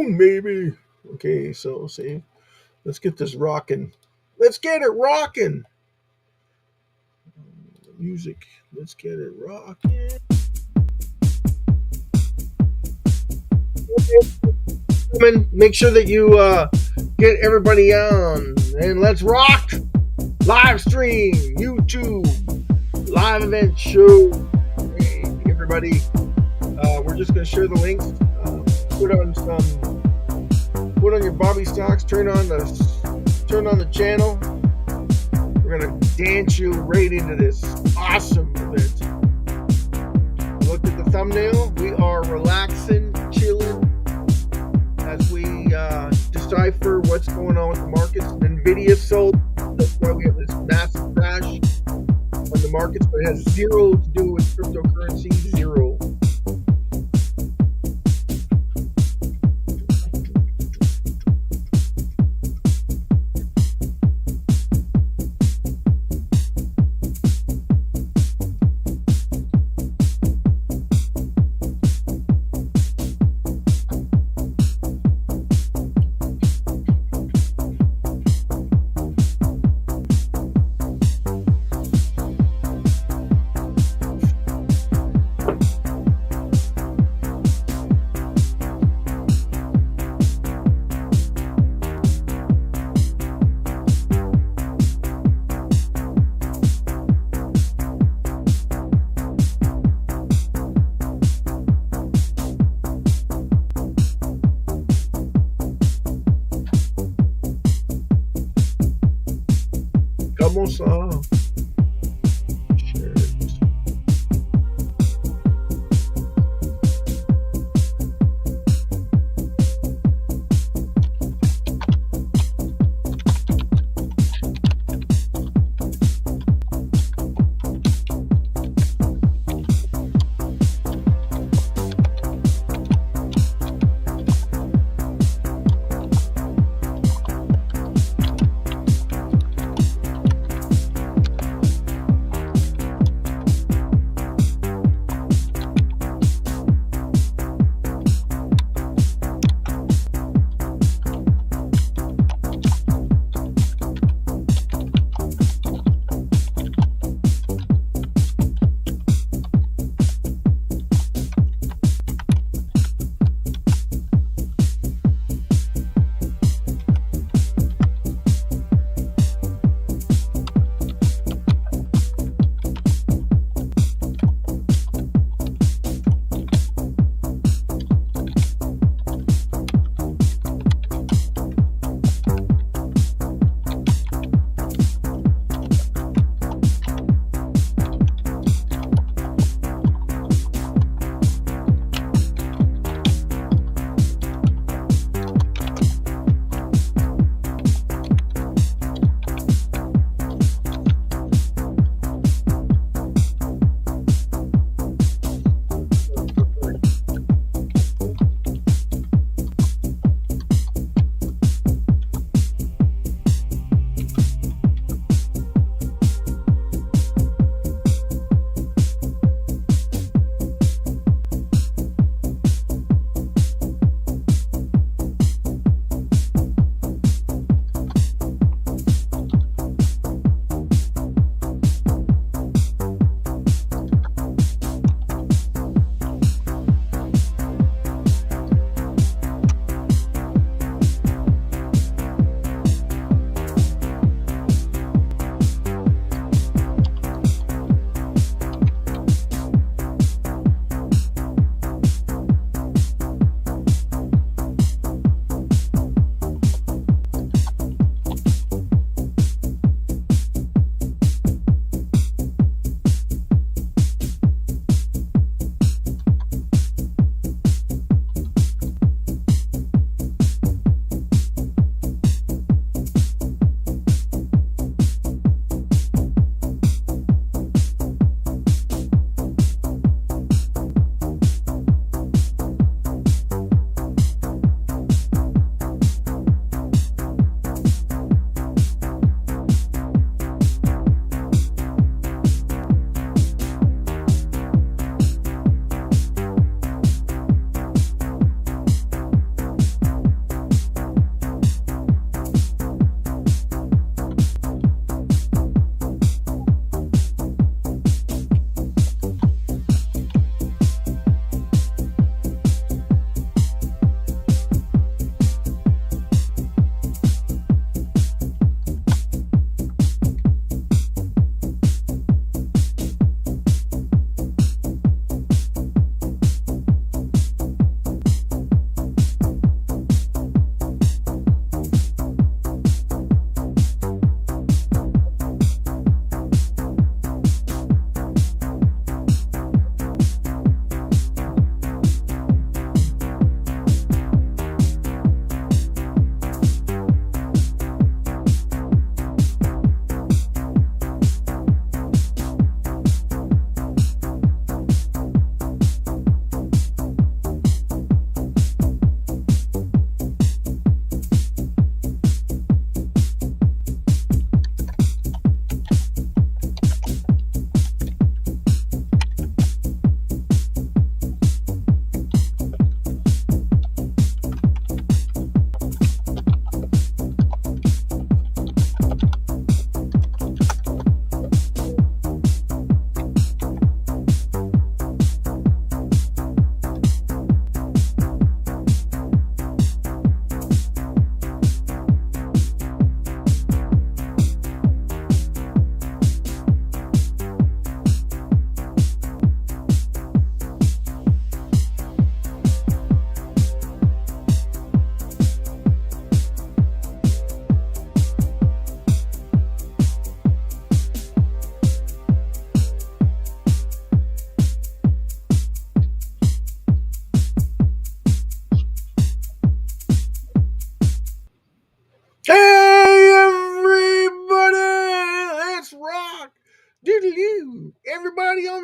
boom, baby. Okay, so see, let's get this rocking. Let's get it rocking. Music. Let's get it rocking. Make sure that you get everybody on, and let's rock. Live stream, YouTube, live event show. Hey, everybody. We're just going to share the links. Put on your Bobby stocks. Turn on the channel. We're going to dance you right into this awesome event. Look at the thumbnail. We are relaxing, chilling as we decipher what's going on with the markets. Nvidia sold. That's why we have this massive crash on the markets, but it has zero to do with cryptocurrency. Zero. Vamos a share it.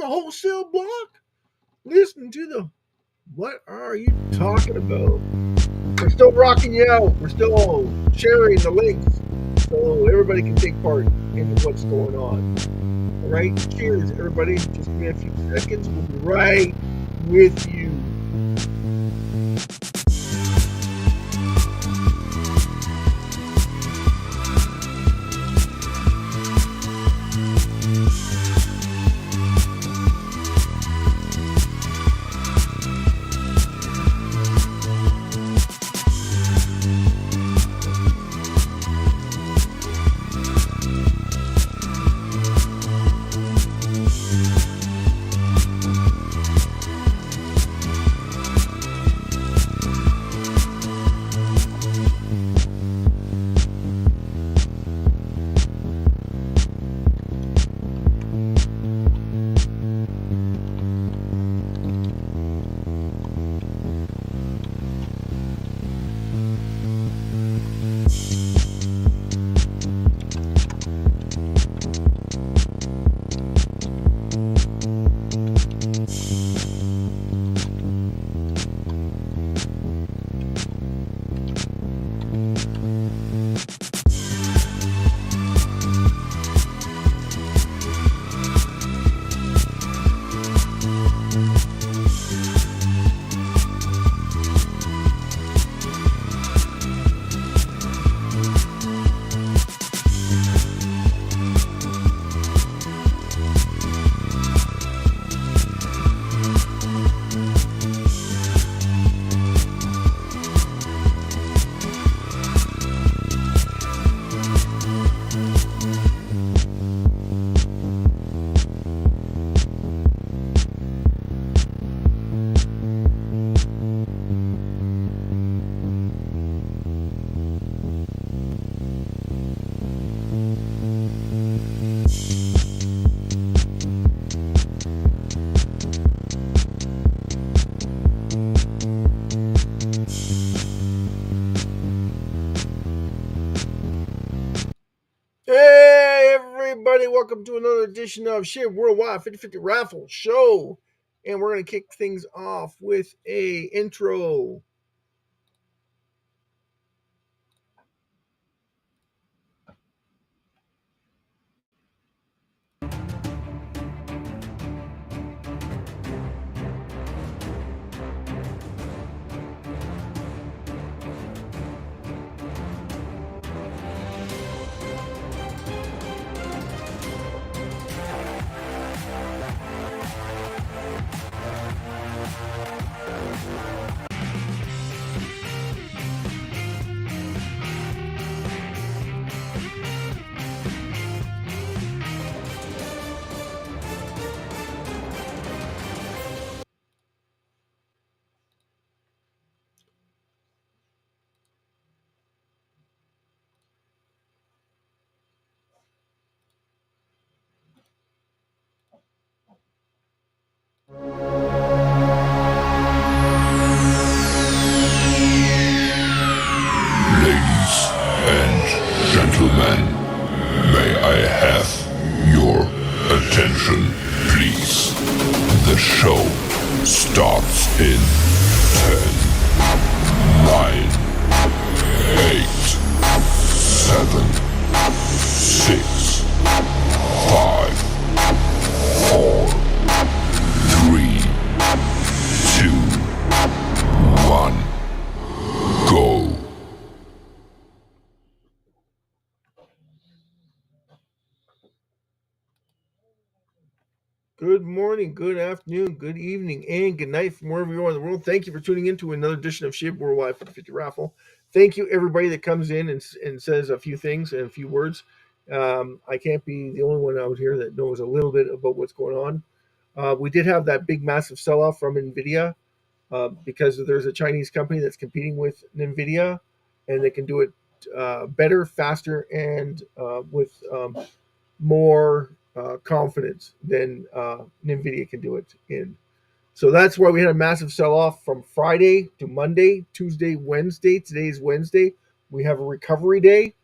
the wholesale block, listening to the What Are You Talking About? We're still rocking you out. We're still sharing the links so everybody can take part in what's going on. All right, cheers, everybody. Just give me a few seconds. We'll be right with you. Hey, everybody, welcome to another edition of SHIB Worldwide 50/50 Raffle Show. And we're going to kick things off with a intro. Ladies and gentlemen, may I have your attention, please? The show starts in 10, 9, 8, 7, 6, 5, 4, 3, 2, 1, go. Good morning, good afternoon, good evening, and good night from wherever you are in the world. Thank you for tuning in to another edition of SHIB Worldwide 50/50 Raffle. Thank you, everybody that comes in and says a few things and a few words. I can't be the only one out here that knows a little bit about what's going on. We did have that big, massive sell off from NVIDIA because there's a Chinese company that's competing with NVIDIA and they can do it better, faster, and with more confidence than NVIDIA can do it in. So that's why we had a massive sell off from Friday to Monday, Tuesday, Wednesday. Today's Wednesday. We have a recovery day.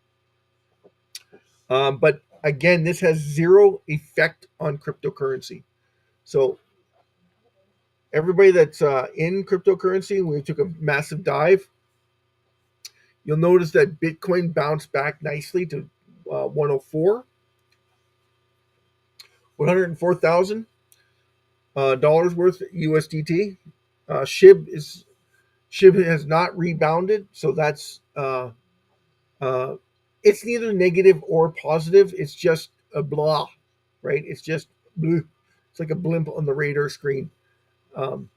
But again, this has zero effect on cryptocurrency. So everybody that's in cryptocurrency, we took a massive dive. You'll notice that Bitcoin bounced back nicely to 104, $104,000 worth USDT. SHIB has not rebounded, so that's uh, it's neither negative or positive. It's just a blah, right? It's just bleh. It's like a blimp on the radar screen. Um,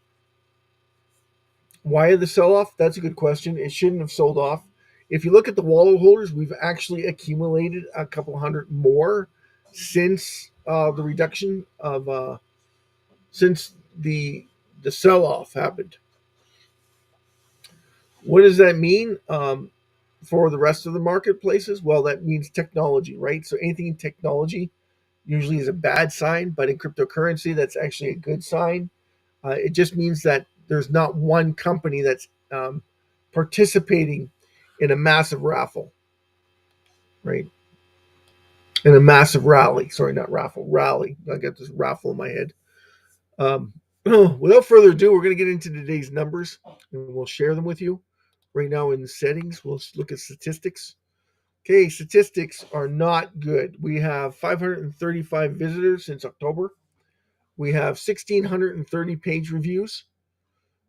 why the sell off? That's a good question. It shouldn't have sold off. If you look at the wallet holders, we've actually accumulated a couple hundred more since the reduction of since the sell off happened. What does that mean for the rest of the marketplaces? Well, that means technology, right? So anything in technology usually is a bad sign, but in cryptocurrency, that's actually a good sign. It just means that there's not one company that's participating in a massive raffle, right? In a massive rally. Sorry, not raffle, rally. I got this raffle in my head. Without further ado, we're going to get into today's numbers and we'll share them with you. Right now in the settings, we'll look at statistics. Okay, statistics are not good. We have 535 visitors since October. We have 1,630 page reviews.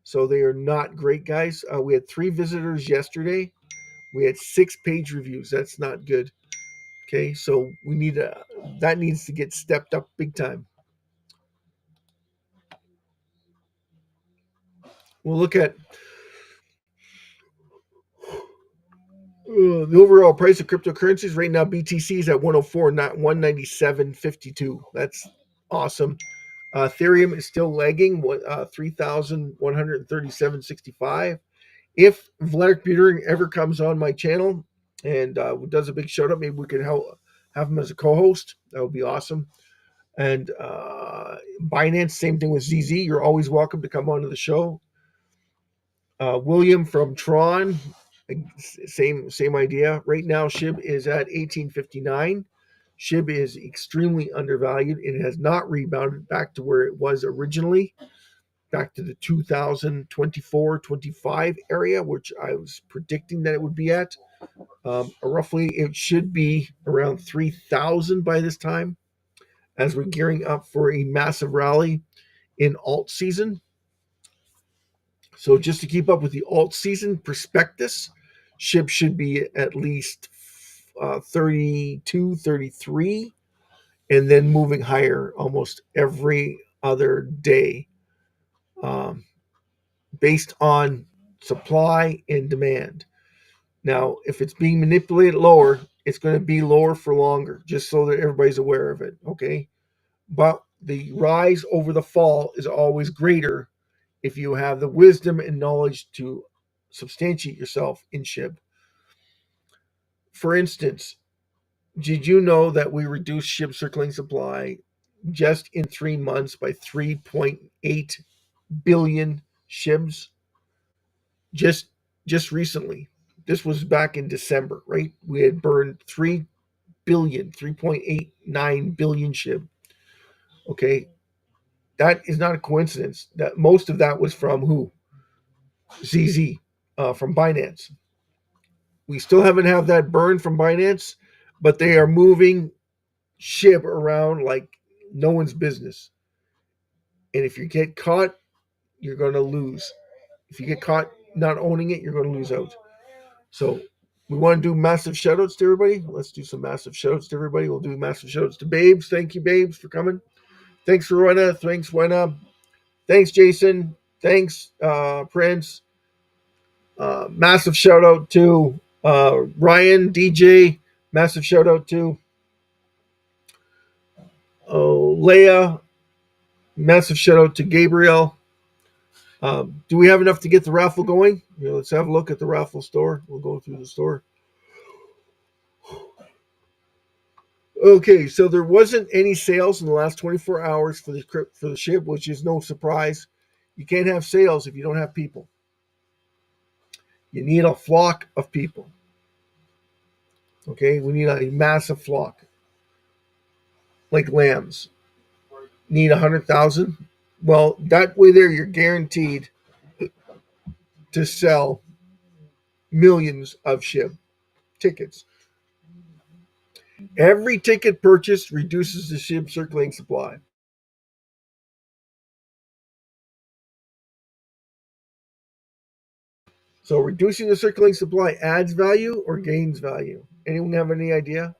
So they are not great, guys. We had 3 visitors yesterday. We had 6 page reviews. That's not good. Okay, so we need that needs to get stepped up big time. We'll look at the overall price of cryptocurrencies right now. BTC is at 104, not 197.52. That's awesome. Ethereum is still lagging, 3,137.65. If Vladimir Buterin ever comes on my channel and does a big shout out, maybe we can have him as a co-host. That would be awesome. And Binance, same thing with ZZ. You're always welcome to come onto the show. William from Tron, same idea. Right now, SHIB is at 1859. SHIB is extremely undervalued. It has not rebounded back to where it was originally, back to the 2024-25 area, which I was predicting that it would be at. Roughly, it should be around 3,000 by this time, as we're gearing up for a massive rally in alt season. So just to keep up with the alt season prospectus, SHIB should be at least 32, 33, and then moving higher almost every other day, based on supply and demand. Now, if it's being manipulated lower, it's going to be lower for longer, just so that everybody's aware of it, okay? But the rise over the fall is always greater if you have the wisdom and knowledge to substantiate yourself in SHIB. For instance, did you know that we reduced SHIB circulating supply just in 3 months by 3.8 billion SHIBs? Just recently. This was back in December, right? We had burned 3.89 billion SHIB. Okay, that is not a coincidence. That most of that was from who? ZZ, from Binance. We still haven't had that burn from Binance, but they are moving SHIB around like no one's business. And if you get caught, you're going to lose. If you get caught not owning it, you're going to lose out. So we want to do massive shout outs to everybody. Let's do some massive shout outs to everybody. We'll do massive shout outs to Babes. Thank you, Babes, for coming. Thanks, Rowena. Thanks, Wena. Thanks, Jason. Thanks, Prince. Massive shout out to Ryan, DJ. Massive shout out to Leah. Massive shout out to Gabriel. Do we have enough to get the raffle going? Let's have a look at the raffle store. We'll go through the store. Okay, so there wasn't any sales in the last 24 hours for the SHIB, which is no surprise. You can't have sales if you don't have people. You need a flock of people. Okay, we need a massive flock, like lambs. need 100,000. Well, that way there you're guaranteed to sell millions of SHIB tickets. Every ticket purchased reduces the SHIB circulating supply. So reducing the circulating supply adds value or gains value? Anyone have any idea?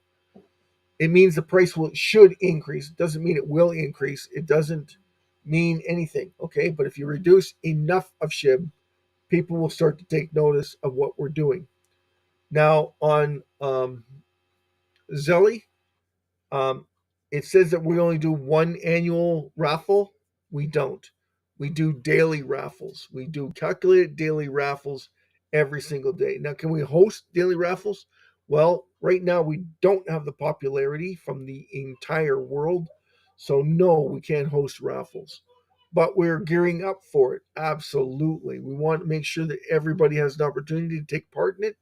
It means the price should increase. It doesn't mean it will increase. It doesn't mean anything. Okay, but if you reduce enough of SHIB, people will start to take notice of what we're doing. Now on Zelly, Um, it says that we only do one annual raffle. We don't. We do daily raffles. We do calculated daily raffles every single day. Now, can we host daily raffles? Well, right now we don't have the popularity from the entire world. So, no, we can't host raffles. But we're gearing up for it. Absolutely. We want to make sure that everybody has an opportunity to take part in it.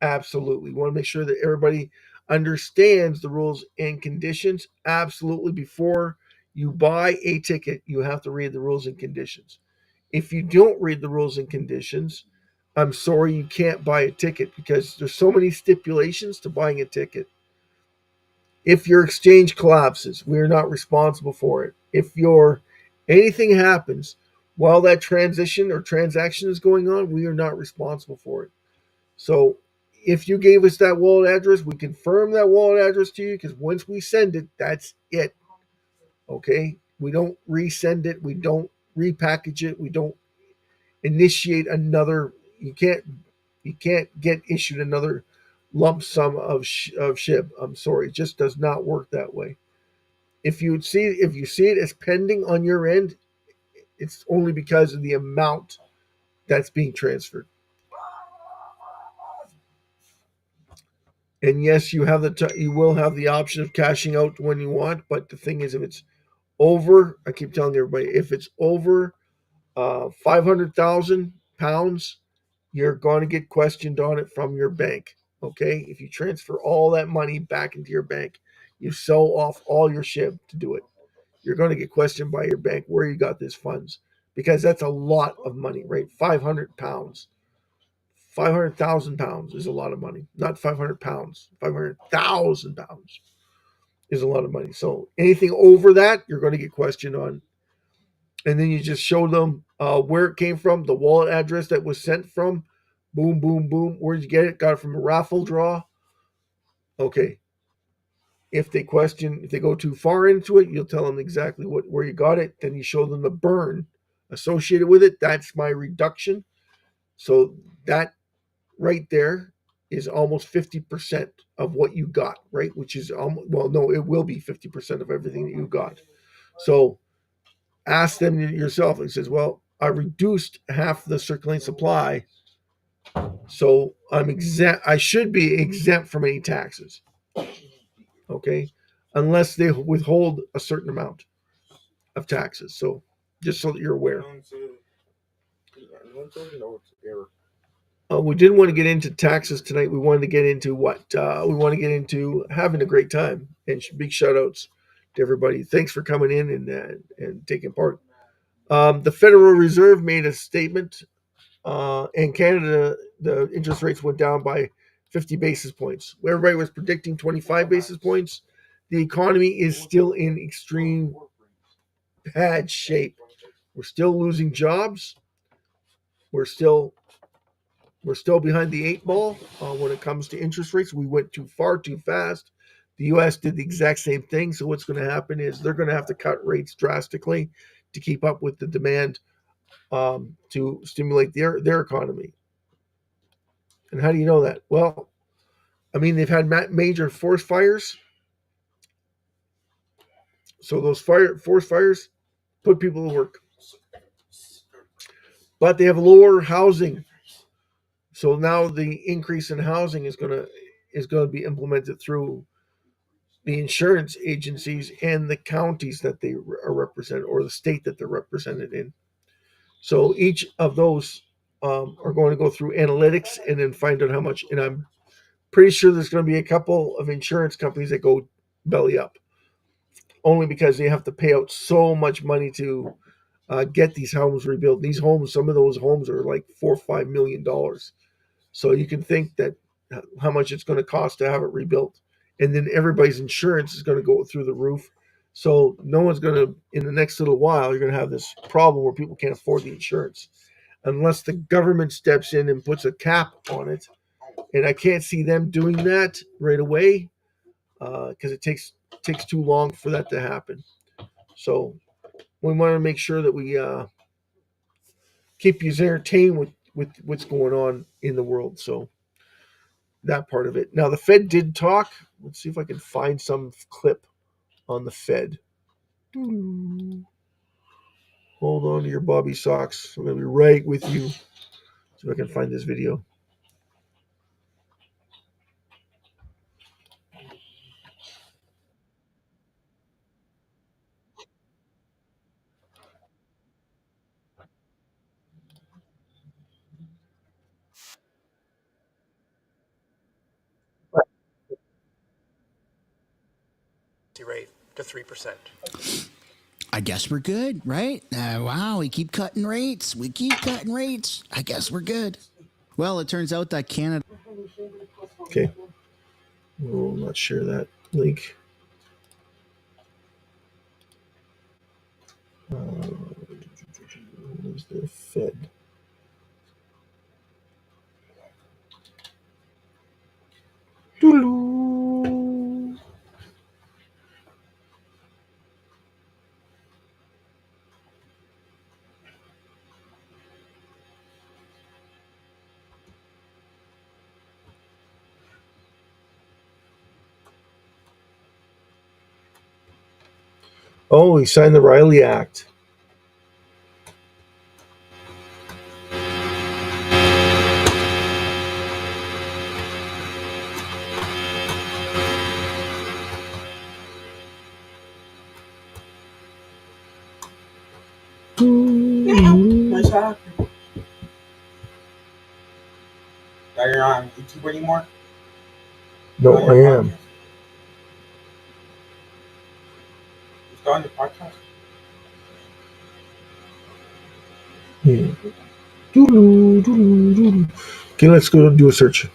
Absolutely. We want to make sure that everybody understands the rules and conditions. Absolutely. Before you buy a ticket, you have to read the rules and conditions. If you don't read the rules and conditions, I'm sorry, you can't buy a ticket because there's so many stipulations to buying a ticket. If your exchange collapses, we are not responsible for it. If your anything happens while that transition or transaction is going on, we are not responsible for it. So if you gave us that wallet address, we confirm that wallet address to you because once we send it, that's it. Okay? We don't resend it. We don't repackage it. We don't initiate another. You can't get issued another lump sum of SHIB. I'm sorry, it just does not work that way. If you see it as pending on your end, it's only because of the amount that's being transferred. And yes, you will have the option of cashing out when you want. But the thing is, if it's over, I keep telling everybody, if it's over 500,000 pounds, you're going to get questioned on it from your bank. Okay, if you transfer all that money back into your bank, you sell off all your SHIB to do it. You're going to get questioned by your bank where you got these funds because that's a lot of money, right? 500 pounds. 500,000 pounds is a lot of money. Not 500 pounds. 500,000 pounds is a lot of money. So anything over that, you're going to get questioned on. And then you just show them where it came from, the wallet address that was sent from. Boom, boom, boom. Where did you get it? Got it from a raffle draw. Okay. If they go too far into it, you'll tell them exactly where you got it. Then you show them the burn associated with it. That's my reduction. So that right there is almost 50% of what you got, right? Which is almost, well, no, it will be 50% of everything that you got. So ask them yourself. It says, well, I reduced half the circulating supply, so I'm exempt. I should be exempt from any taxes, okay, unless they withhold a certain amount of taxes. So just so that you're aware. We didn't want to get into taxes tonight. We wanted to get into what? We want to get into having a great time. And big shout outs to everybody. Thanks for coming in and taking part. The Federal Reserve made a statement. In Canada, the interest rates went down by 50 basis points. Everybody was predicting 25 basis points. The economy is still in extreme bad shape. We're still losing jobs. We're still behind the eight ball when it comes to interest rates. We went too far, too fast. The U.S. did the exact same thing. So what's going to happen is they're going to have to cut rates drastically to keep up with the demand to stimulate their economy. And how do you know that? Well, I mean, they've had major forest fires. So those forest fires put people to work. But they have lower housing. So now the increase in housing is going to be implemented through the insurance agencies and the counties that they are represented, or the state that they're represented in. So each of those are going to go through analytics and then find out how much. And I'm pretty sure there's going to be a couple of insurance companies that go belly up. only because they have to pay out so much money to get these homes rebuilt. These homes, some of those homes are like $4 or $5 million. So you can think that how much it's going to cost to have it rebuilt, and then everybody's insurance is going to go through the roof. So no one's going to, in the next little while, you're going to have this problem where people can't afford the insurance unless the government steps in and puts a cap on it. And I can't see them doing that right away because it takes too long for that to happen. So we want to make sure that we keep you entertained with what's going on in the world. So that part of it. Now the Fed did talk. Let's see if I can find some clip on the Fed. Hold on to your bobby socks. I'm gonna be right with you. See if I can find this video. Rate to 3%. I guess we're good, right? Wow, we keep cutting rates. I guess we're good. Well, it turns out that Canada. Okay. We'll not share that link. Where's the Fed? Doo-doo. Oh, he signed the Riley Act. Nice talk. Are you on YouTube anymore? No, I am. You still on your podcast? Yeah. Doo-doo, doo-doo, doo-doo. Okay, let's go do a search.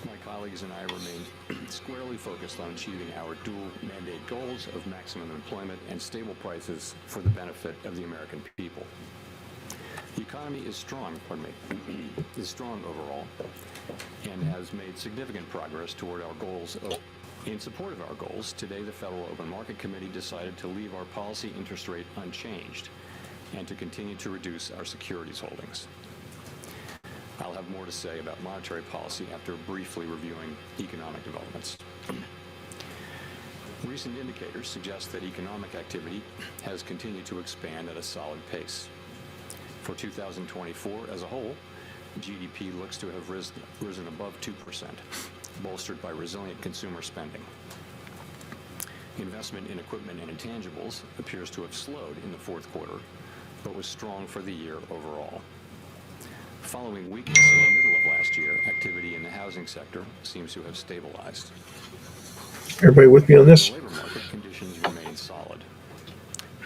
My colleagues and I remain squarely focused on achieving our dual mandate goals of maximum employment and stable prices for the benefit of the American people. The economy is strong, is strong overall, and has made significant progress toward our goals. In support of our goals, today the Federal Open Market Committee decided to leave our policy interest rate unchanged and to continue to reduce our securities holdings. I'll have more to say about monetary policy after briefly reviewing economic developments. Recent indicators suggest that economic activity has continued to expand at a solid pace. For 2024 as a whole, GDP looks to have risen above 2%, bolstered by resilient consumer spending. Investment in equipment and intangibles appears to have slowed in the fourth quarter, but was strong for the year overall. Following weakness in the middle of last year, activity in the housing sector seems to have stabilized. Everybody with me on this? The labor market conditions remain solid.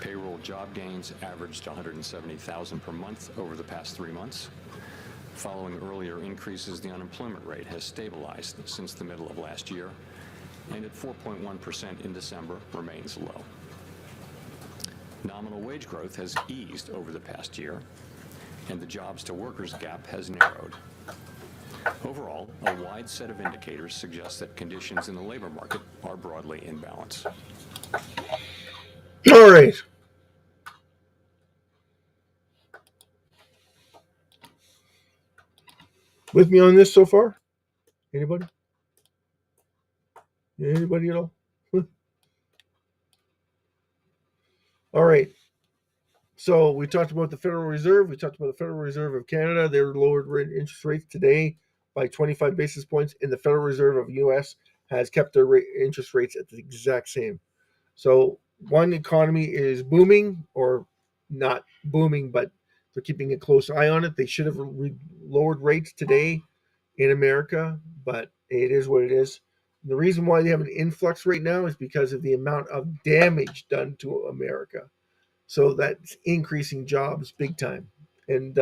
Payroll job gains averaged 170,000 per month over the past 3 months. Following earlier increases, the unemployment rate has stabilized since the middle of last year, and at 4.1% in December remains low. Nominal wage growth has eased over the past year, and the jobs-to-workers gap has narrowed. Overall, a wide set of indicators suggest that conditions in the labor market are broadly in balance. All right. With me on this so far? Anybody? Anybody at all? All right. So we talked about the Federal Reserve. We talked about the Federal Reserve of Canada. They lowered interest rates today by 25 basis points, and the Federal Reserve of U.S. has kept their interest rates at the exact same. So one economy is booming or not booming, but they're keeping a close eye on it. They should have lowered rates today in America, but it is what it is. The reason why they have an influx right now is because of the amount of damage done to America. So that's increasing jobs big time. And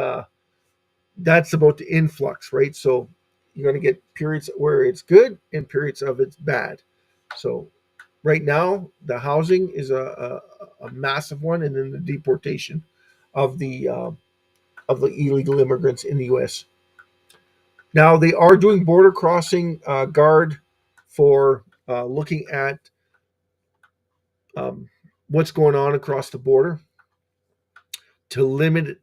that's about the influx, right? So you're going to get periods where it's good and periods of it's bad. So right now, the housing is a massive one, and then the deportation of the illegal immigrants in the U.S. Now they are doing border crossing guard for looking at what's going on across the border to limit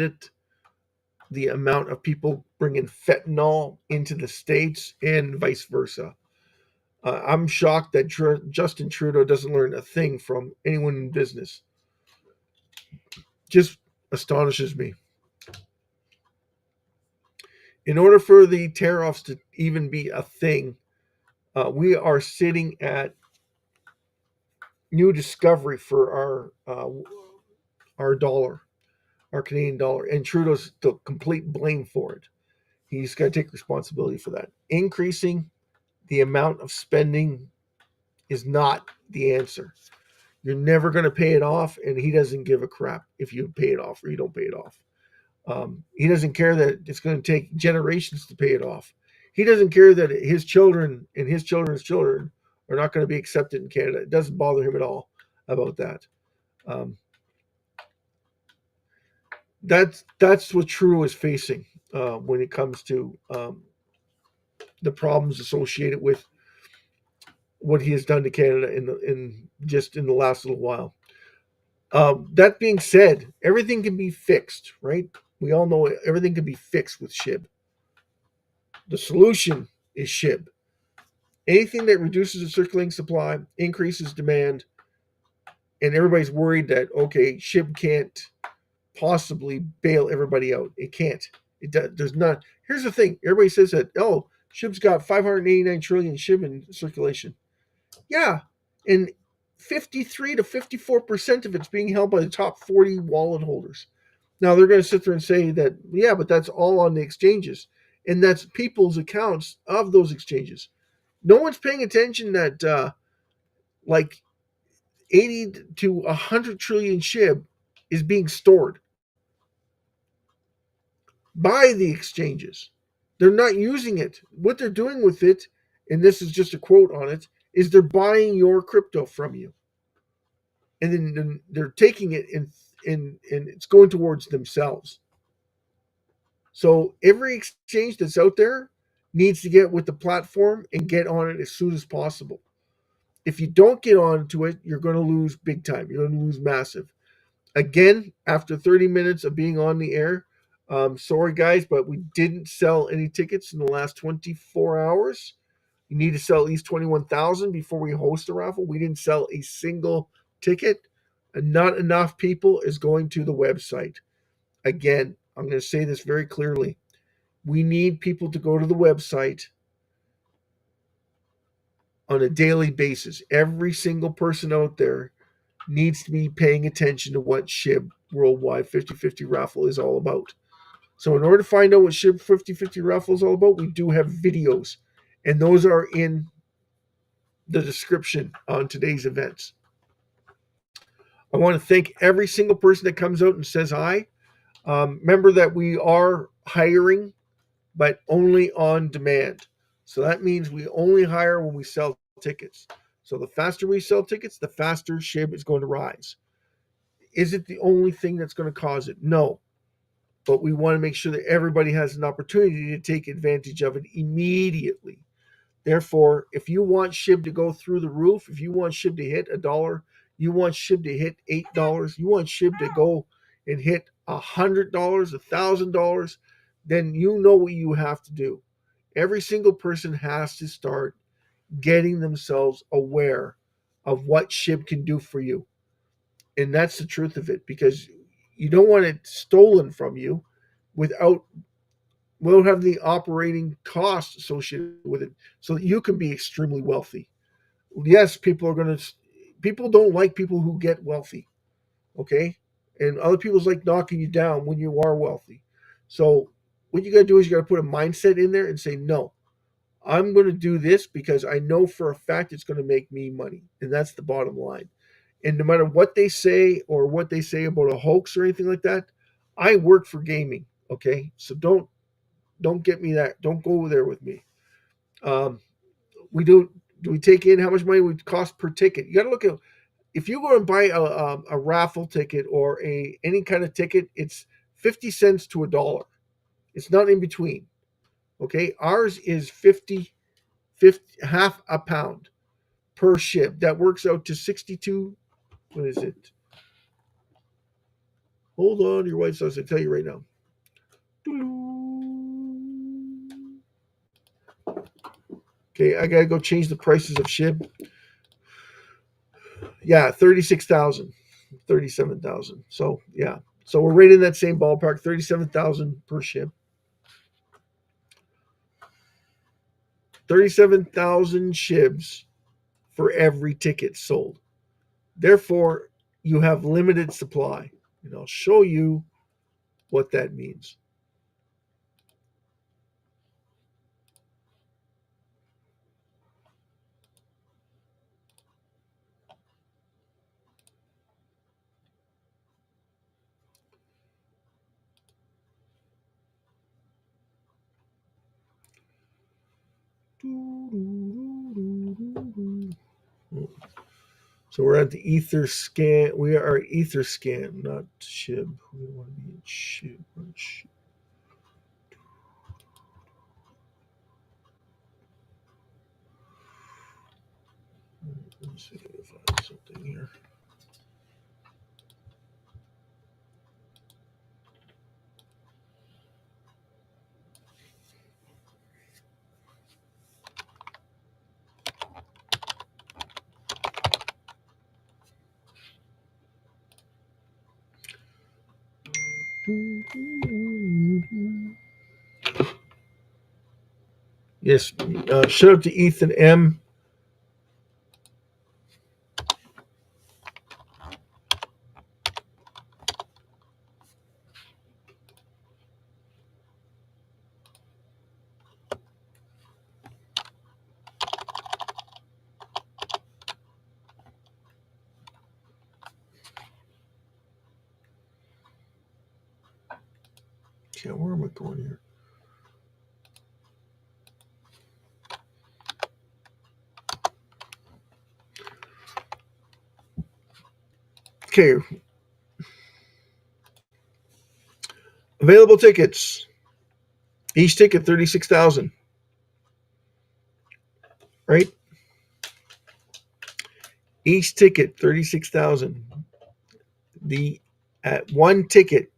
it the amount of people bringing fentanyl into the states and vice versa. I'm shocked that Justin Trudeau doesn't learn a thing from anyone in business. Just astonishes me. In order for the tariffs to even be a thing, we are sitting at new discovery for our dollar, our Canadian dollar, and Trudeau's the complete blame for it. He's got to take responsibility for that. Increasing the amount of spending is not the answer. You're never going to pay it off, and he doesn't give a crap if you pay it off or you don't pay it off. He doesn't care that it's going to take generations to pay it off. He doesn't care that his children and his children's children are not going to be accepted in Canada. It doesn't bother him at all about that. That's what Trudeau is facing when it comes to the problems associated with what he has done to Canada in the last little while. That being said, everything can be fixed, right? We all know everything can be fixed with SHIB. The solution is SHIB. Anything that reduces the circulating supply, increases demand, and everybody's worried that, okay, SHIB can't possibly bail everybody out. It can't. There's not. Here's the thing. Everybody says that, oh, SHIB's got 589 trillion SHIB in circulation. Yeah, and 53 to 54% of it's being held by the top 40 wallet holders. Now, they're going to sit there and say that, yeah, but that's all on the exchanges. And that's people's accounts of those exchanges. No one's paying attention that like 80 to 100 trillion SHIB is being stored by the exchanges. They're not using it. What they're doing with it, and this is just a quote on it, is they're buying your crypto from you. And then they're taking it and it's going towards themselves. So every exchange that's out there needs to get with the platform and get on it as soon as possible. If you don't get onto it, you're going to lose big time. You're going to lose massive. Again, after 30 minutes of being on the air, sorry guys, but we didn't sell any tickets in the last 24 hours. You need to sell at least 21,000 before we host a raffle. We didn't sell a single ticket, and not enough people is going to the website. Again, I'm going to say this very clearly. We need people to go to the website on a daily basis. Every single person out there needs to be paying attention to what SHIB Worldwide 50/50 Raffle is all about. So in order to find out what SHIB 50/50 Raffle is all about, we do have videos, and those are in the description on today's events. I want to thank every single person that comes out and says hi. Remember that we are hiring, but only on demand. So that means we only hire when we sell tickets. So the faster we sell tickets, the faster SHIB is going to rise. Is it the only thing that's going to cause it? No. But we want to make sure that everybody has an opportunity to take advantage of it immediately. Therefore, if you want SHIB to go through the roof, if you want SHIB to hit $1, you want SHIB to hit $8, you want SHIB to go and hit $100, $1,000, then you know what you have to do. Every single person has to start getting themselves aware of what SHIB can do for you. And that's the truth of it, because you don't want it stolen from you without having the operating costs associated with it, so that you can be extremely wealthy. Yes, people don't like people who get wealthy. Okay? and other people's like knocking you down when you are wealthy. So what you got to do is you got to put a mindset in there and say, no, I'm going to do this because I know for a fact it's going to make me money. And that's the bottom line. And no matter what they say or what they say about a hoax or anything like that, I work for gaming. Okay. So don't get me that. Don't go there with me. Um, do we take in how much money would cost per ticket? You got to look at, if you go and buy a raffle ticket or any kind of ticket, it's 50 cents to $1. It's not in between. Okay. Ours is 50 half a pound per SHIB. That works out to 62. What is it? Hold on, your white sauce. I tell you right now. Okay, I gotta go change the prices of SHIB. Yeah, 36,000, 37,000. So yeah, so we're right in that same ballpark. 37,000 per SHIB. 37,000 SHIBs for every ticket sold. Therefore, you have limited supply, and I'll show you what that means. So we're at the ether scan. We are at ether scan, not SHIB. We want to be in SHIB. Let's see if I have something here. Yes, shout out to Ethan M. Okay, where am I going here? Okay. Available tickets. Each ticket 36,000. Right? Each ticket 36,000. At one ticket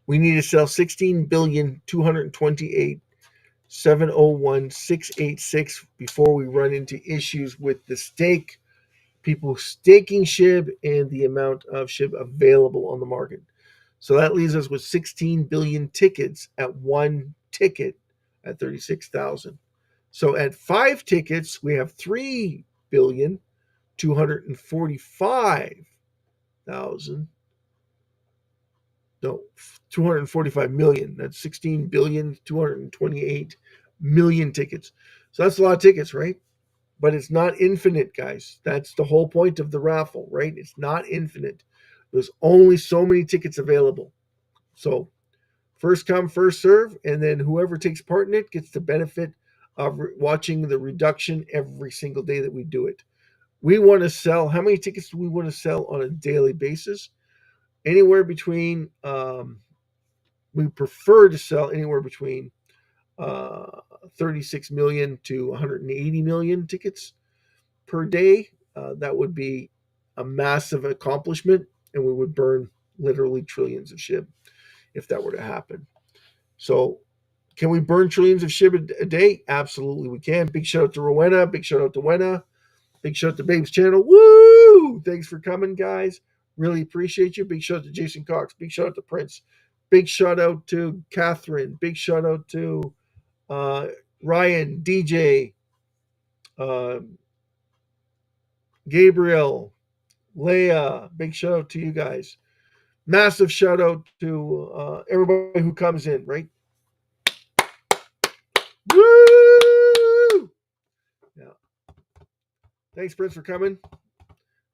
we need to sell 16,228,701,686 before we run into issues with the stake, people staking SHIB, and the amount of SHIB available on the market. So that leaves us with 16 billion tickets at one ticket at 36,000. So at 5 tickets, we have 3,245,000. No, 245 million. That's 16,228,000,000 tickets. So that's a lot of tickets, right? But it's not infinite, guys. That's the whole point of the raffle, right? It's not infinite. There's only so many tickets available. So first come, first serve, and then whoever takes part in it gets the benefit of watching the reduction every single day that we do it. We want to sell, how many tickets do we want to sell on a daily basis? Anywhere between, we prefer to sell anywhere between 36 million to 180 million tickets per day. That would be a massive accomplishment, and we would burn literally trillions of SHIB if that were to happen. So can we burn trillions of SHIB a day? Absolutely we can. Big shout out to Rowena. Big shout out to Wena. Big shout out to Babe's channel. Woo! Thanks for coming, guys. Really appreciate you. Big shout out to Jason Cox. Big shout out to Prince. Big shout out to Catherine. Big shout out to Ryan, DJ, Gabriel, Leah. Big shout out to you guys. massive shout out to everybody who comes in, right? Woo! Yeah. Thanks, Prince, for coming.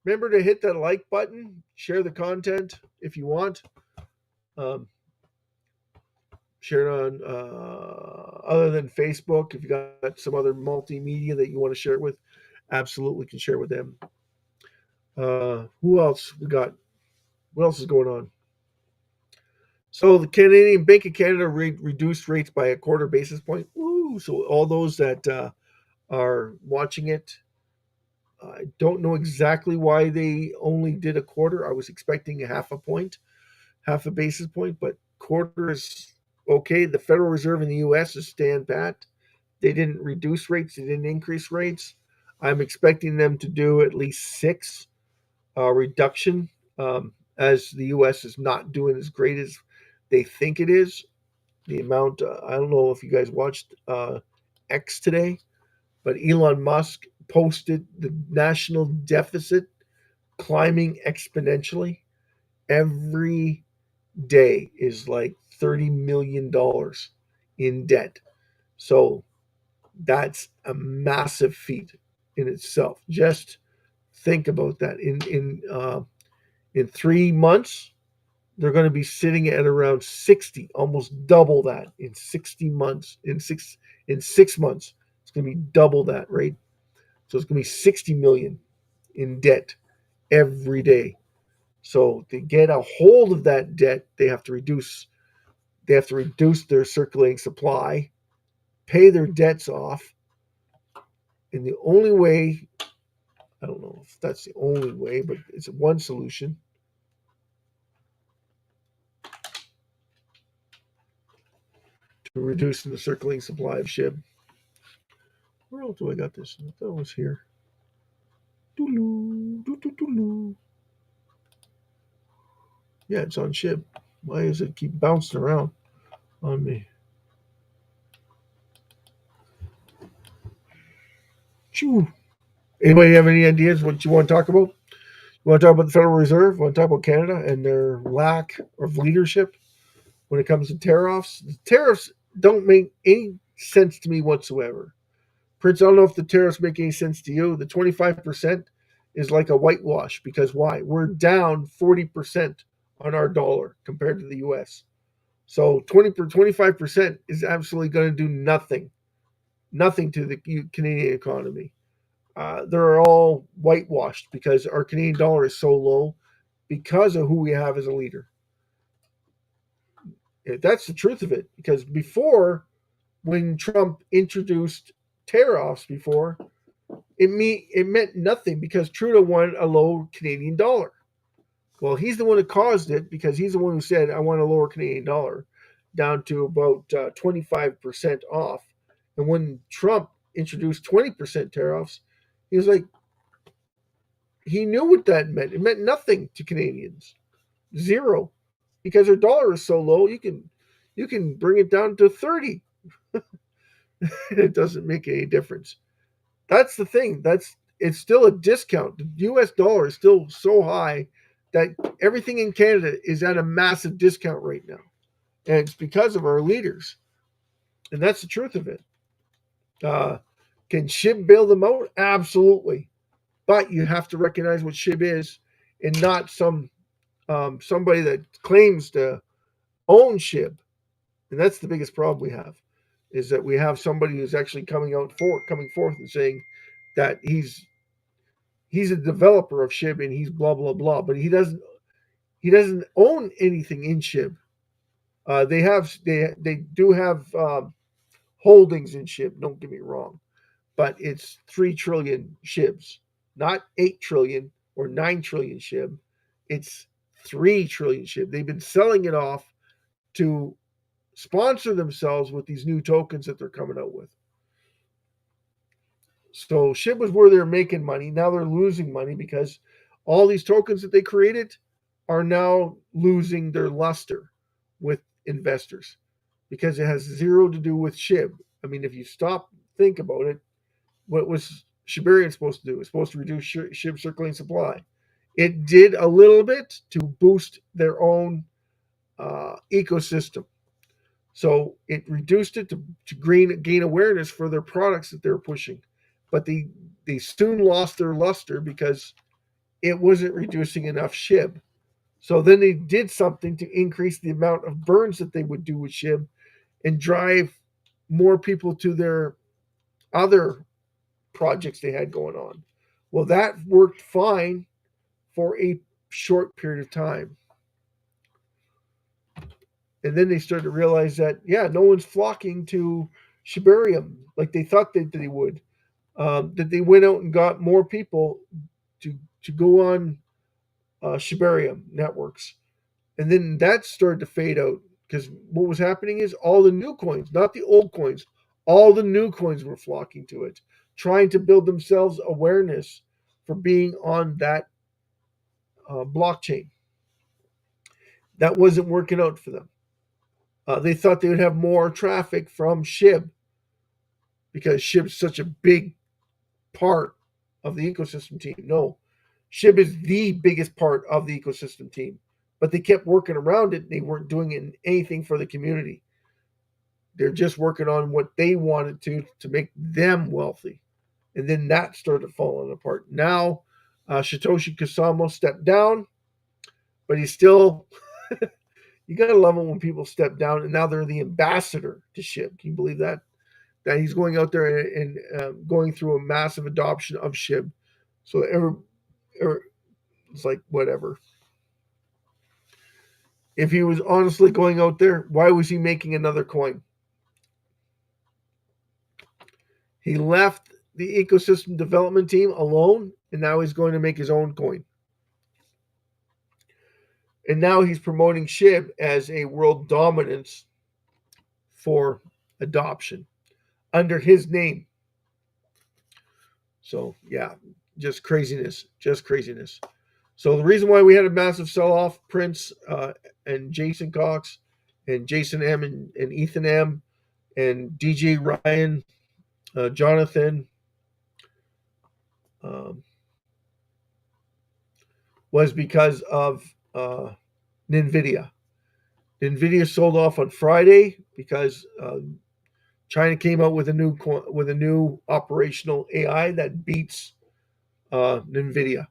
Remember to hit that like button, share the content if you want. Um, share it on other than Facebook. If you got some other multimedia that you want to share it with, absolutely can share with them. Who else we got? What else is going on? So the Canadian Bank of Canada reduced rates by a quarter basis point. Woo! So all those that are watching it, I don't know exactly why they only did a quarter. I was expecting a half a basis point, but quarter is okay. The Federal Reserve in the U.S. is stand pat. They didn't reduce rates. They didn't increase rates. I'm expecting them to do at least 6 reduction, as the U.S. is not doing as great as they think it is. The amount, I don't know if you guys watched X today, but Elon Musk posted the national deficit climbing exponentially. Every day is like $30 million in debt. So that's a massive feat in itself. Just think about that. In 3 months, they're going to be sitting at around 60, almost double that in 60 months. In 6 months, it's going to be double that, right? So it's going to be 60 million in debt every day. So to get a hold of that debt, they have to reduce their circulating supply, pay their debts off. And the only way, I don't know if that's the only way, but it's one solution. To reducing the circulating supply of SHIB. Where else do I got this? I thought it was here. Yeah, it's on SHIB. Why does it keep bouncing around on me? Choo. Anybody have any ideas what you want to talk about? You want to talk about the Federal Reserve? You want to talk about Canada and their lack of leadership when it comes to tariffs? The tariffs don't make any sense to me whatsoever. Prince, I don't know if the tariffs make any sense to you. The 25% is like a whitewash because why? We're down 40% on our dollar compared to the US. So 25% is absolutely going to do nothing to the Canadian economy. They're all whitewashed because our Canadian dollar is so low because of who we have as a leader. That's the truth of it. Because before, when Trump introduced tariffs before, it meant nothing because Trudeau wanted a low Canadian dollar. Well, he's the one who caused it because he's the one who said, I want a lower Canadian dollar down to about 25% off. And when Trump introduced 20% tariffs, he was like, he knew what that meant. It meant nothing to Canadians. Zero. Because their dollar is so low, you can bring it down to 30. It doesn't make any difference. That's the thing. It's still a discount. The US dollar is still so high that everything in Canada is at a massive discount right now. And it's because of our leaders. And that's the truth of it. Can SHIB bail them out? Absolutely. But you have to recognize what SHIB is and not somebody that claims to own SHIB. And that's the biggest problem we have, is that we have somebody who's actually coming forth and saying that he's a developer of SHIB and he's blah blah blah, but he doesn't own anything in SHIB. They do have holdings in SHIB. Don't get me wrong, but it's 3 trillion SHIBs, not 8 trillion or 9 trillion SHIB. It's 3 trillion SHIB. They've been selling it off to sponsor themselves with these new tokens that they're coming out with. So SHIB was where they're making money. Now they're losing money because all these tokens that they created are now losing their luster with investors because it has zero to do with SHIB. I mean, if you think about it, what was Shibarian supposed to do? It's supposed to reduce SHIB circulating supply. It did a little bit to boost their own ecosystem. So it reduced it to gain awareness for their products that they're pushing. But they soon lost their luster because it wasn't reducing enough SHIB. So then they did something to increase the amount of burns that they would do with SHIB and drive more people to their other projects they had going on. Well, that worked fine for a short period of time. And then they started to realize that, yeah, no one's flocking to Shibarium like they thought they would. That they went out and got more people to go on Shibarium networks. And then that started to fade out because what was happening is all the new coins, not the old coins, all the new coins were flocking to it, trying to build themselves awareness for being on that blockchain. That wasn't working out for them. They thought they would have more traffic from SHIB because SHIB's such a big part of the ecosystem team. No, SHIB is the biggest part of the ecosystem team, but they kept working around it. They weren't doing anything for the community. They're just working on what they wanted to make them wealthy. And then that started falling apart. Now, Satoshi Kasamo stepped down, but he's still, you got to love it when people step down, and now they're the ambassador to SHIB. Can you believe that? That he's going out there and going through a massive adoption of SHIB. So it's like, whatever. If he was honestly going out there, why was he making another coin? He left the ecosystem development team alone, and now he's going to make his own coin. And now he's promoting SHIB as a world dominance for adoption under his name. So, yeah, just craziness. So the reason why we had a massive sell-off, Prince and Jason Cox and Jason M and Ethan M and DJ Ryan, Jonathan, was because of NVIDIA. NVIDIA sold off on Friday because China came out with a new operational AI that beats NVIDIA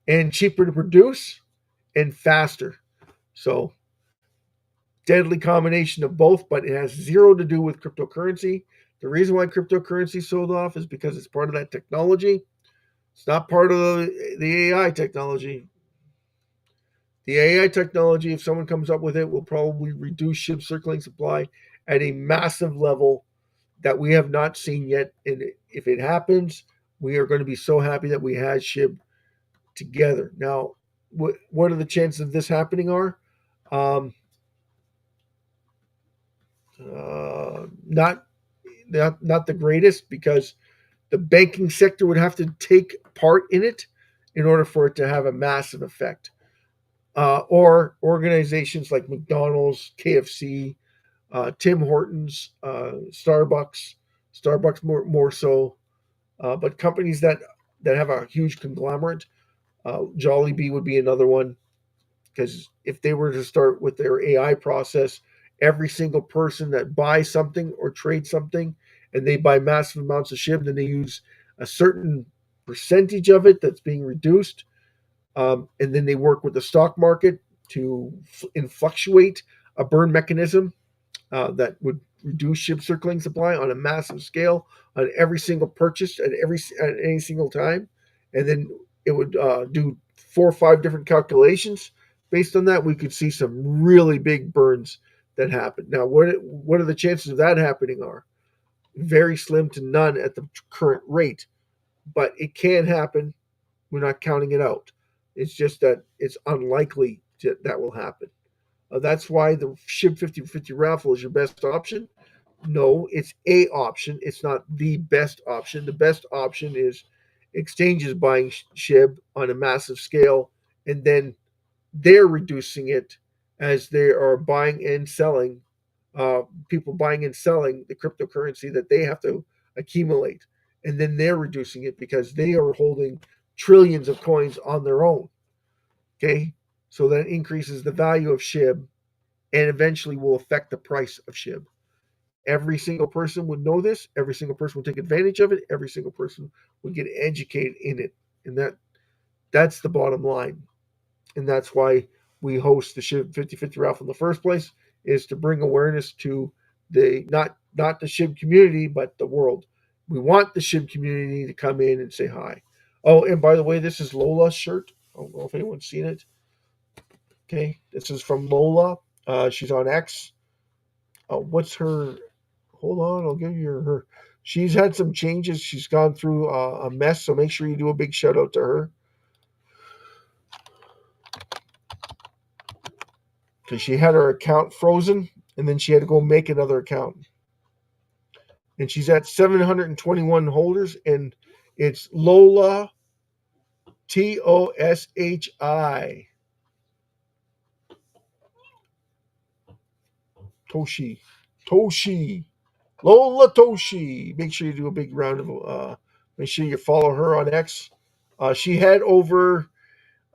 and cheaper to produce and faster. So deadly combination of both, but it has zero to do with cryptocurrency. The reason why cryptocurrency sold off is because it's part of that technology. It's not part of the AI technology. The AI technology, if someone comes up with it, will probably reduce SHIB circulating supply at a massive level that we have not seen yet. And if it happens, we are going to be so happy that we had SHIB together. Now, what are the chances of this happening are? Not the greatest, because the banking sector would have to take part in it in order for it to have a massive effect. Or organizations like McDonald's, KFC, Tim Hortons, Starbucks more so, but companies that have a huge conglomerate. Jollibee would be another one, because if they were to start with their AI process, every single person that buys something or trades something, and they buy massive amounts of SHIB, then they use a certain percentage of it that's being reduced, and then they work with the stock market to fluctuate a burn mechanism that would reduce SHIB circulating supply on a massive scale on every single purchase at any single time, and then it would do 4 or 5 different calculations. Based on that, we could see some really big burns that happen. Now, what are the chances of that happening? Are very slim to none at the current rate, but it can happen. We're not counting it out. It's just that it's unlikely that will happen. That's why the SHIB 50/50 raffle is your best option. No, it's a option. It's not the best option. The best option is exchanges buying SHIB on a massive scale, and then they're reducing it as they are buying and selling, people buying and selling the cryptocurrency that they have to accumulate. And then they're reducing it because they are holding trillions of coins on their own. Okay, so that increases the value of SHIB and eventually will affect the price of SHIB. Every single person would know this. Every single person would take advantage of it. Every single person would get educated in it, and that's the bottom line. And that's why we host the SHIB 50/50 raffle in the first place, is to bring awareness to the not the SHIB community, but the world. We want the SHIB community to come in and say hi. Oh, and by the way, this is Lola's shirt. I don't know if anyone's seen it. Okay, this is from Lola. She's on X. What's her? Hold on, I'll give you her. She's had some changes. She's gone through a mess, so make sure you do a big shout out to her because she had her account frozen, and then she had to go make another account. And she's at 721 holders, and it's Lola Toshi Toshi Lola Toshi. Make sure you do a big round of make sure you follow her on X. She had over,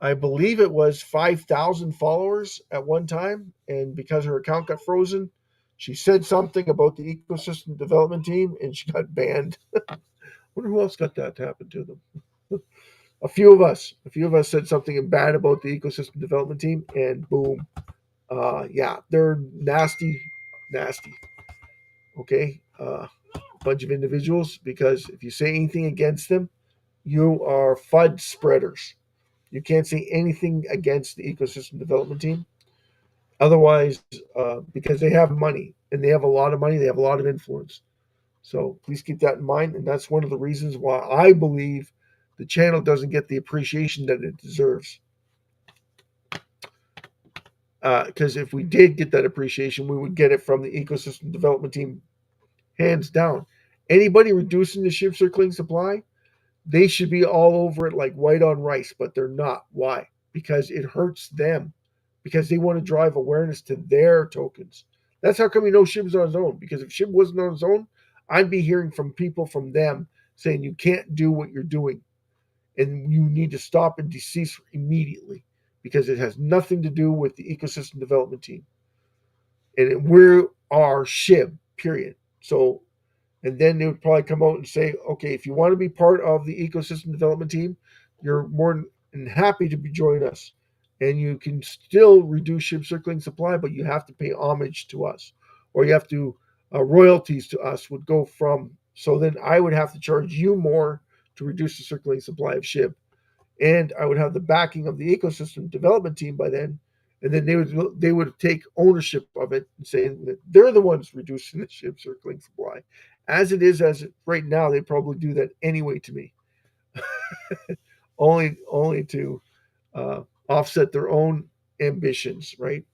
I believe it was 5,000 followers at one time, and because her account got frozen, she said something about the ecosystem development team, and she got banned. Wonder who else got that to happen to them. A few of us said something bad about the ecosystem development team, and boom, yeah, they're nasty. Okay, bunch of individuals, because if you say anything against them, you are FUD spreaders. You can't say anything against the ecosystem development team. Otherwise, because they have money, and they have a lot of money, they have a lot of influence. So please keep that in mind. And that's one of the reasons why I believe the channel doesn't get the appreciation that it deserves. Because if we did get that appreciation, we would get it from the ecosystem development team, hands down. Anybody reducing the SHIB circulating supply, they should be all over it like white on rice, but they're not. Why? Because it hurts them. Because they want to drive awareness to their tokens. That's how come you know SHIB's on its own. Because if SHIB wasn't on its own, I'd be hearing from people from them saying you can't do what you're doing. And you need to stop and decease immediately. Because it has nothing to do with the ecosystem development team. And we are SHIB, period. So, and then they would probably come out and say, okay, if you want to be part of the ecosystem development team, you're more than happy to join us. And you can still reduce SHIB circulating supply, but you have to pay homage to us. Or you have to, royalties to us would go from, so then I would have to charge you more to reduce the circulating supply of SHIB. And I would have the backing of the ecosystem development team by then. And then they would take ownership of it and saying that they're the ones reducing the SHIB circulating supply. As it is, right now, they probably do that anyway to me, only to offset their own ambitions, right?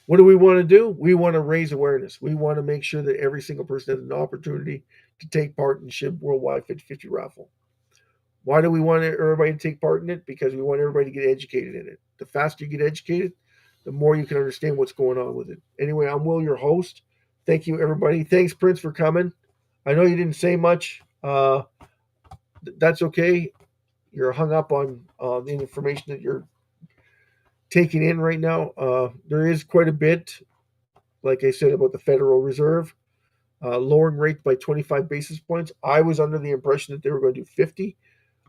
What do we want to do? We want to raise awareness. We want to make sure that every single person has an opportunity to take part in SHIB Worldwide 50/50 raffle. Why do we want everybody to take part in it? Because we want everybody to get educated in it. The faster you get educated, the more you can understand what's going on with it. Anyway, I'm Will, your host. Thank you, everybody. Thanks, Prince, for coming. I know you didn't say much. That's okay. You're hung up on the information that you're taking in right now. There is quite a bit, like I said, about the Federal Reserve lowering rates by 25 basis points. I was under the impression that they were going to do 50.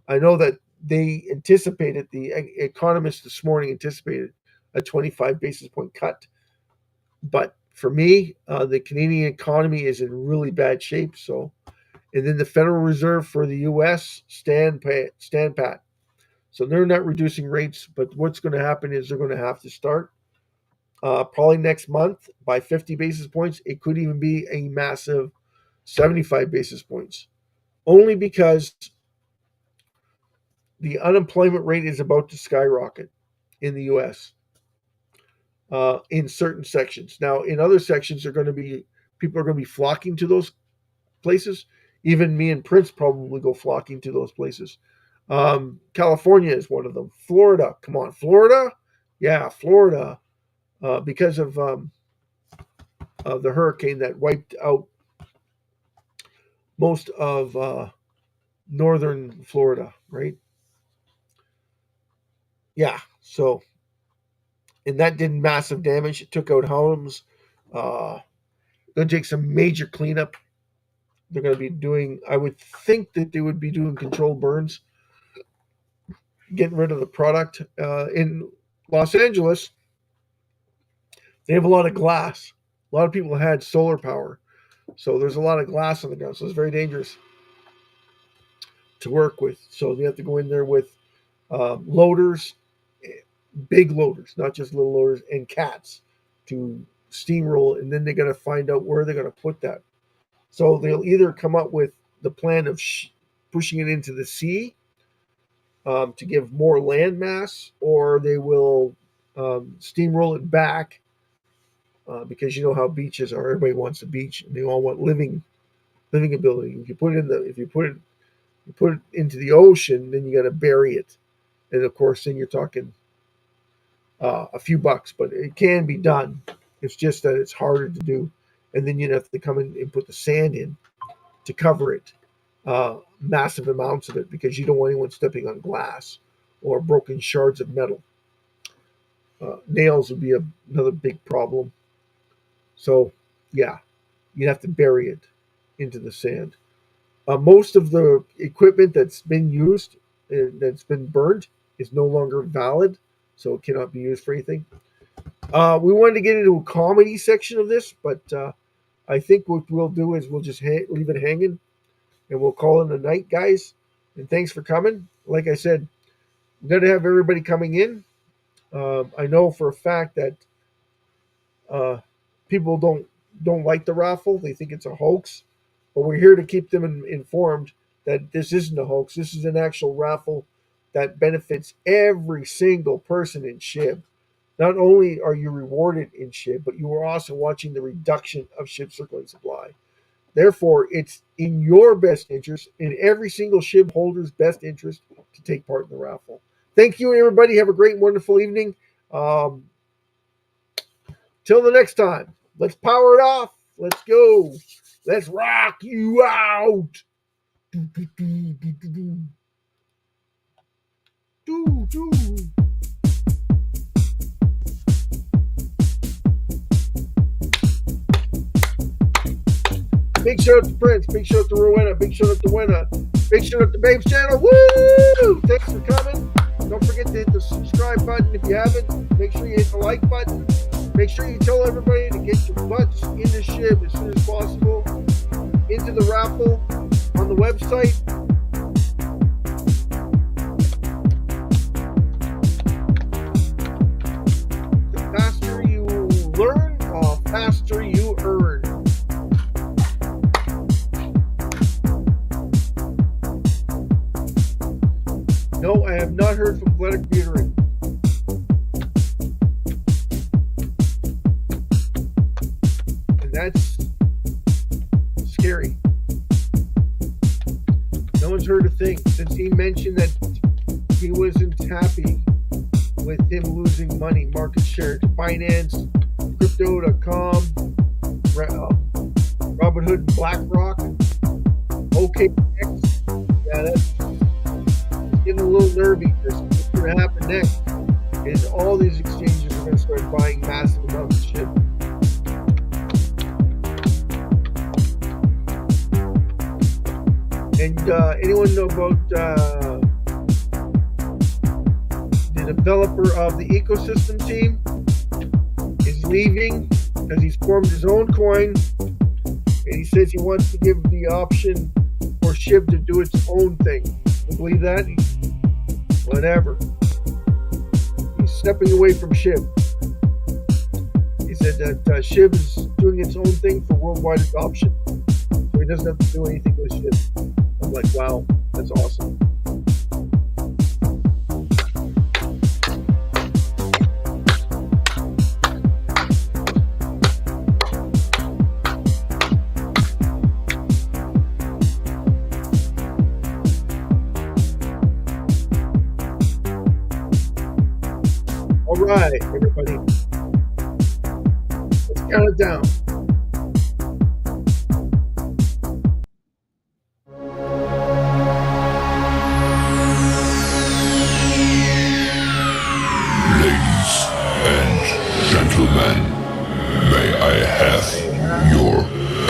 I know that they anticipated, the economists this morning anticipated a 25 basis point cut. But for me, the Canadian economy is in really bad shape. So, and then the Federal Reserve for the U.S. stand pat. So they're not reducing rates, but what's going to happen is they're going to have to start probably next month by 50 basis points. It could even be a massive 75 basis points, only because the unemployment rate is about to skyrocket in the U.S. In certain sections. Now, in other sections, people are going to be flocking to those places. Even me and Prince probably go flocking to those places. California is one of them. Florida, come on, Florida, yeah, Florida, because of the hurricane that wiped out most of northern Florida, right? yeah, so, and that did massive damage. It took out homes. Going to take some major cleanup. They're going to be doing, I would think that they would be doing controlled burns, getting rid of the product. In Los Angeles, they have a lot of glass. A lot of people had solar power. So there's a lot of glass on the ground. So it's very dangerous to work with. So they have to go in there with loaders, big loaders, not just little loaders, and cats to steamroll. And then they got to find out where they're going to put that. So they'll either come up with the plan of pushing it into the sea to give more land mass, or they will steamroll it back because you know how beaches are. Everybody wants a beach, and they all want living ability. If you put it into the ocean, then you got to bury it, and of course, then you're talking a few bucks, but it can be done. It's just that it's harder to do, and then you'd have to come in and put the sand in to cover it, massive amounts of it, because you don't want anyone stepping on glass or broken shards of metal. Nails would be another big problem. So, yeah, you'd have to bury it into the sand. Most of the equipment that's been used, that's been burned, is no longer valid, so it cannot be used for anything. We wanted to get into a comedy section of this, but I think what we'll do is we'll just leave it hanging, and we'll call it a night, guys. And thanks for coming. Like I said, we're going to have everybody coming in. I know for a fact that people don't like the raffle. They think it's a hoax, but we're here to keep them informed that this isn't a hoax. This is an actual raffle that benefits every single person in SHIB. Not only are you rewarded in SHIB, but you are also watching the reduction of SHIB circulating supply. Therefore, it's in your best interest, in every single SHIB holder's best interest, to take part in the raffle. Thank you, everybody. Have a great, wonderful evening. Till the next time, let's power it off. Let's go. Let's rock you out. Big shout out to Prince. Big shout out to Rowena. Big shout out to Wena. Big shout out to Babe's channel. Woo! Thanks for coming. Don't forget to hit the subscribe button if you haven't. Make sure you hit the like button. Make sure you tell everybody to get your butts into SHIB as soon as possible. Into the raffle on the website. The faster you learn, the faster you earn. No, I have not heard from Glenn Butering. And that's scary. No one's heard a thing since he mentioned that he wasn't happy with him losing money, market share to Binance, Crypto.com, Robinhood, and BlackRock, OKX. Yeah, that's getting a little nervy because what's going to happen next is all these exchanges are going to start buying massive amounts of shit. And anyone know about the developer of the ecosystem team is leaving because he's formed his own coin, and he says he wants to give the option for SHIB to do its own thing. You believe that? Whatever. He's stepping away from SHIB. He said that SHIB is doing its own thing for worldwide adoption, so he doesn't have to do anything with SHIB. I'm like, wow, that's awesome. All right, everybody. Let's count it down. gentlemen, may I have your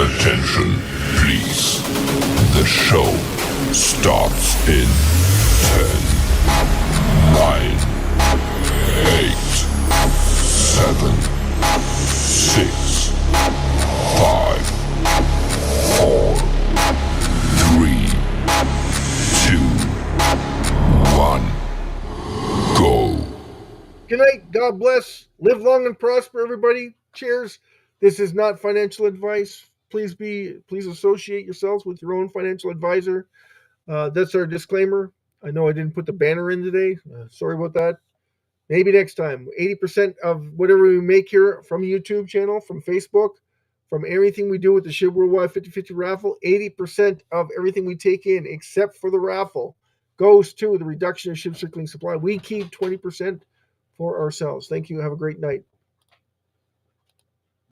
attention, please? The show starts in 10, 9, 8, 7, 6, 5, 4, 3, 2, 1, go. Good night. God bless. Live long and prosper, everybody. Cheers. This is not financial advice. Please associate yourselves with your own financial advisor. That's our disclaimer. I know I didn't put the banner in today. Sorry about that. Maybe next time. 80% of whatever we make here from YouTube channel, from Facebook, from everything we do with the SHIB Worldwide 50/50 raffle, 80% of everything we take in, except for the raffle, goes to the reduction of SHIB circulating supply. We keep 20% for ourselves. Thank you. Have a great night.